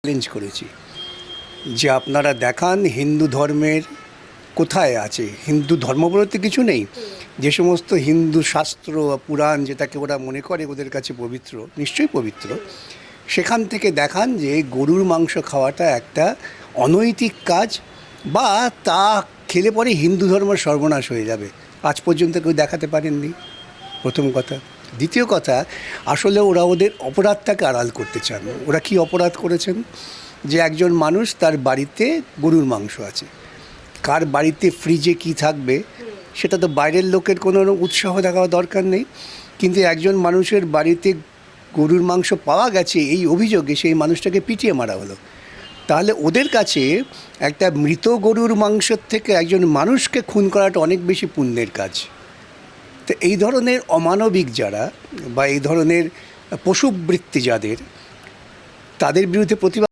Challenge করেছি যে আপনারা দেখান হিন্দু ধর্মের কোথায় আছে। হিন্দু ধর্ম বলতে কিছু নেই, যে সমস্ত হিন্দু শাস্ত্র পুরাণ যেটাকে ওরা মনে করে ওদের কাছে পবিত্র, নিশ্চয়ই পবিত্র, সেখান থেকে দেখান যে গরুর মাংস খাওয়াটা একটা অনৈতিক কাজ, বা তা খেলে পরে হিন্দু ধর্ম সর্বনাশ হয়ে যাবে। আজ পর্যন্ত কেউ দেখাতে পারেননি, প্রথম কথা। দ্বিতীয় কথা, আসলে ওরা ওদের অপরাধটাকে আড়াল করতে চান। ওরা কি অপরাধ করেছেন? যে একজন মানুষ তার বাড়িতে গরুর মাংস আছে, কার বাড়িতে ফ্রিজে কি থাকবে সেটা তো বাইরের লোকের কোনো উৎসাহ দেখাওয়া দরকার নেই, কিন্তু একজন মানুষের বাড়িতে গরুর মাংস পাওয়া গেছে এই অভিযোগে সেই মানুষটাকে পিটিয়ে মারা হলো। তাহলে ওদের কাছে একটা মৃত গরুর মাংসের থেকে একজন মানুষকে খুন করাটা অনেক বেশি পুণ্যের কাজ। তো এই ধরনের অমানবিক যারা বা এই ধরনের পশুবৃত্তি যাদের, তাদের বিরুদ্ধে প্রতিবাদ